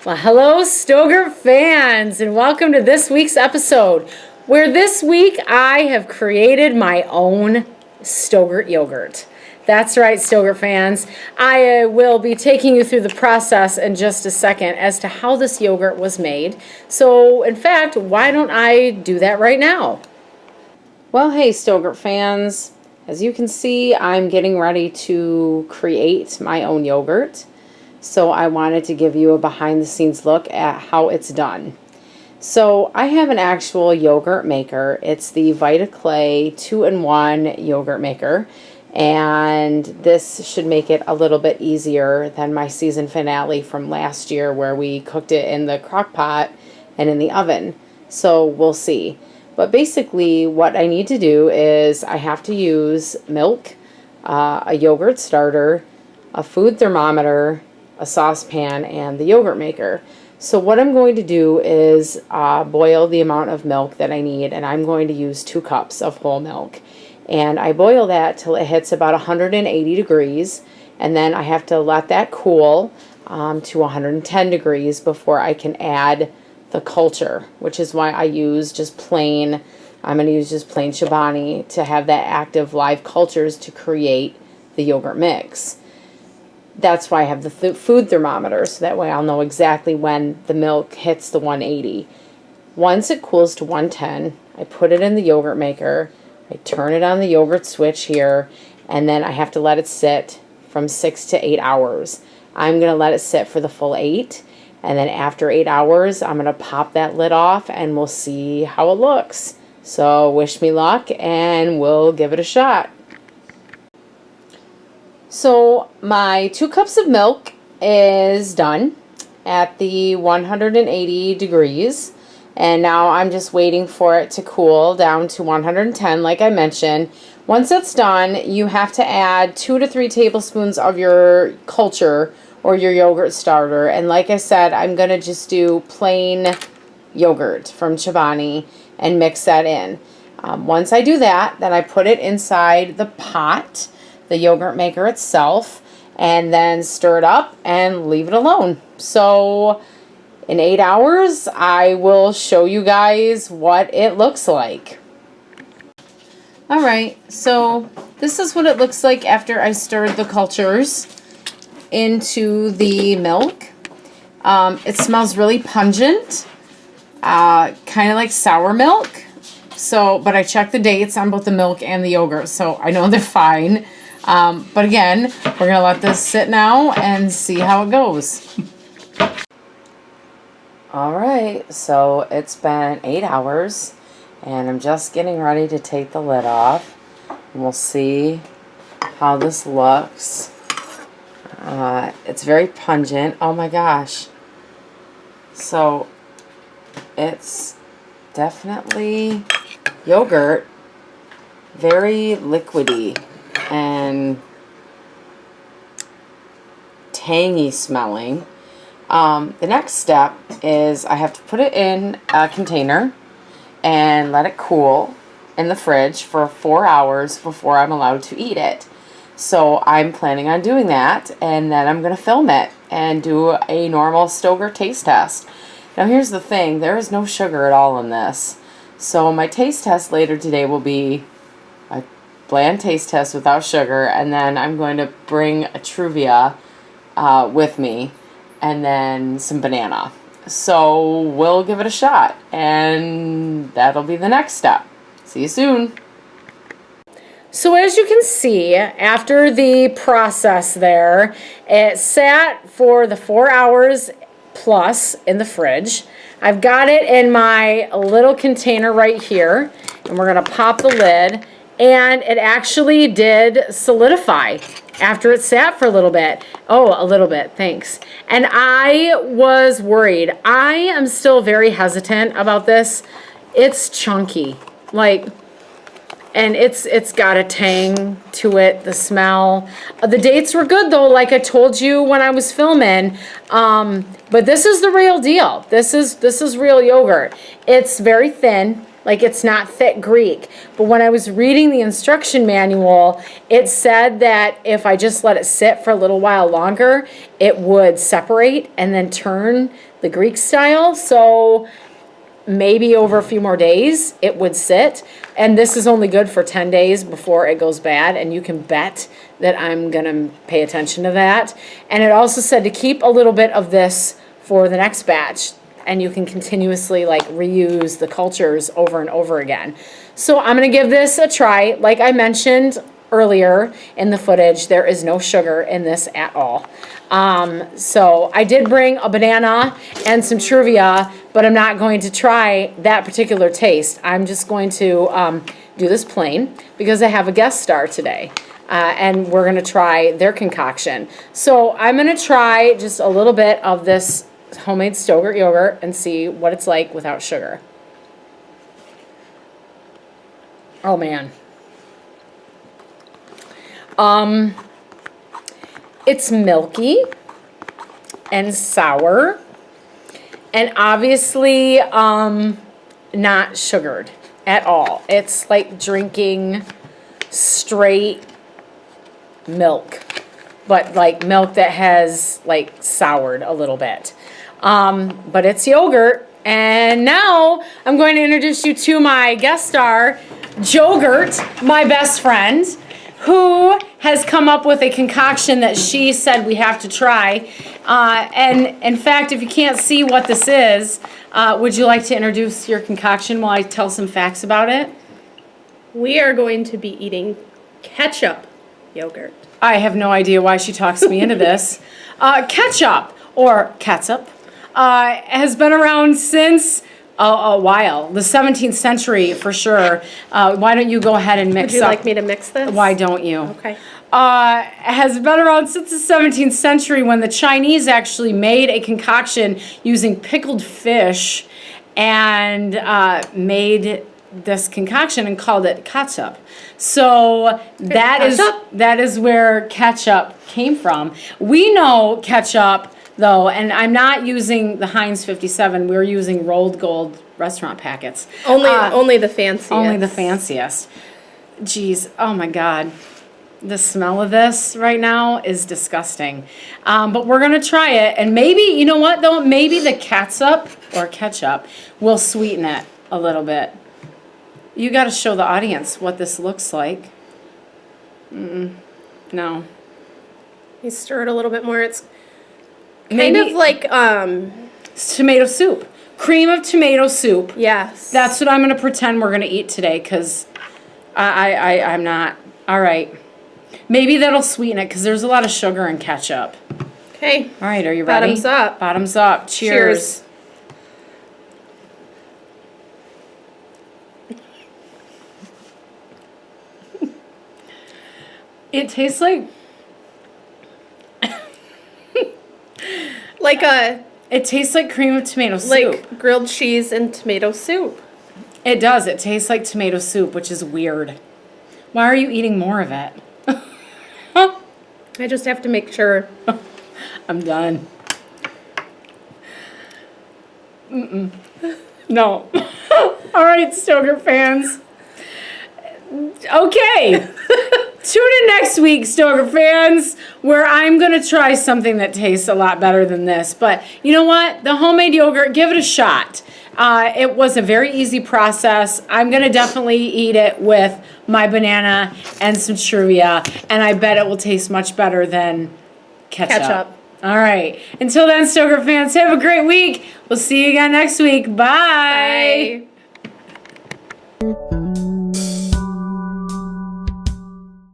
Well, hello, Stogurt fans, and welcome to this week's episode, where this week I have created my own Stogurt yogurt. That's right, Stogurt fans. I will be taking you through the process in just a second as to how this yogurt was made. So, in fact, why don't I do that right now? Well, hey, Stogurt fans. As you can see, I'm getting ready to create my own yogurt. So I wanted to give you a behind-the-scenes look at how it's done. So I have an actual yogurt maker. It's the VitaClay 2-in-1 yogurt maker. And this should make it a little bit easier than my season finale from last year where we cooked it in the crock pot and in the oven. So we'll see. But basically what I need to do is I have to use milk, a yogurt starter, a food thermometer, a saucepan, and the yogurt maker. So what I'm going to do is boil the amount of milk that I need, and I'm going to use 2 cups of whole milk. And I boil that till it hits about 180 degrees, and then I have to let that cool to 110 degrees before I can add the culture, which is why I use just plain, I'm going to use just plain Chobani to have that active live cultures to create the yogurt mix. That's why I have the food thermometer, so that way I'll know exactly when the milk hits the 180. Once it cools to 110, I put it in the yogurt maker, I turn it on the yogurt switch here, and then I have to let it sit from 6 to 8 hours. I'm going to let it sit for the full 8, and then after 8 hours, I'm going to pop that lid off, and we'll see how it looks. So wish me luck, and we'll give it a shot. So my 2 cups of milk is done at the 180 degrees, and now I'm just waiting for it to cool down to 110 like I mentioned. Once it's done, you have to add 2 to 3 tablespoons of your culture or your yogurt starter, and like I said, I'm going to just do plain yogurt from Chobani and mix that in. Once I do that, then I put it inside the pot, the yogurt maker itself, and then stir it up and leave it alone. So in 8 hours, I will show you guys what it looks like. Alright, so this is what it looks like after I stirred the cultures into the milk. It smells really pungent, kind of like sour milk. So, but I checked the dates on both the milk and the yogurt, so I know they're fine. But again, we're going to let this sit now and see how it goes. Alright, so it's been 8 hours, and I'm just getting ready to take the lid off. And we'll see how this looks. It's very pungent. Oh my gosh. So, it's definitely yogurt, very liquidy and tangy smelling. The next step is I have to put it in a container and let it cool in the fridge for 4 hours before I'm allowed to eat it. So I'm planning on doing that, and then I'm going to film it and do a normal Stogurt taste test. Now here's the thing, there is no sugar at all in this. So my taste test later today will be a bland taste test without sugar, and then I'm going to bring a Truvia with me, and then some banana. So we'll give it a shot, and that'll be the next step. See you soon. So as you can see, after the process there, it sat for the 4 hours plus in the fridge. I've got it in my little container right here, and we're going to pop the lid, and it actually did solidify after it sat for a little bit. Oh, a little bit, thanks. And I was worried. I am still very hesitant about this. It's chunky, like, and it's got a tang to it, the smell. The dates were good though, like I told you when I was filming. But this is the real deal. This is real yogurt. It's very thin. Like, it's not thick Greek. But when I was reading the instruction manual, it said that if I just let it sit for a little while longer, it would separate and then turn the Greek style, so maybe over a few more days it would sit. And this is only good for 10 days before it goes bad, and you can bet that I'm gonna pay attention to that. And it also said to keep a little bit of this for the next batch, and you can continuously like reuse the cultures over and over again. So I'm gonna give this a try. Like I mentioned earlier in the footage, there is no sugar in this at all. So I did bring a banana and some truvia, but I'm not going to try that particular taste. I'm just going to do this plain because I have a guest star today. And we're going to try their concoction. So I'm going to try just a little bit of this homemade Stogurt yogurt and see what it's like without sugar. Oh man. It's milky and sour and obviously not sugared at all. It's like drinking straight milk, but like milk that has like soured a little bit. But it's yogurt. And now I'm going to introduce you to my guest star, Jogurt, my best friend, who has come up with a concoction that she said we have to try. And in fact, if you can't see what this is, would you like to introduce your concoction while I tell some facts about it? We are going to be eating ketchup yogurt. I have no idea why she talks me into this. Ketchup, or catsup, has been around since a while, the 17th century for sure. Why don't you go ahead and mix up? Would you like me to mix this? Why don't you? Okay. Has been around since the 17th century when the Chinese actually made a concoction using pickled fish and made this concoction and called it catsup. So that is where ketchup came from. We know ketchup though, and I'm not using the Heinz 57. We're using rolled gold restaurant packets. Only the fanciest. Only the fanciest. Jeez, oh my God. The smell of this right now is disgusting. But we're gonna try it, and maybe, you know what though, maybe the catsup or ketchup will sweeten it a little bit. You gotta show the audience what this looks like. No. You stir it a little bit more. It's kind of like It's tomato soup. Cream of tomato soup. yes. That's what I'm gonna pretend we're gonna eat today, because I'm not. All right. Maybe that'll sweeten it, because there's a lot of sugar in ketchup. Okay. All right, are you ready? Bottoms up. Bottoms up. Cheers. It tastes like it tastes like cream of tomato soup. Like grilled cheese and tomato soup. It does. It tastes like tomato soup, which is weird. Why are you eating more of it? I just have to make sure. I'm done. No. All right, Stogurt fans. Okay. Tune in next week, Stogurt fans, where I'm going to try something that tastes a lot better than this. But you know what? The homemade yogurt, give it a shot. It was a very easy process. I'm going to definitely eat it with my banana and some truvia, and I bet it will taste much better than ketchup. All right. Until then, Stogurt fans, have a great week. We'll see you again next week. Bye. Bye.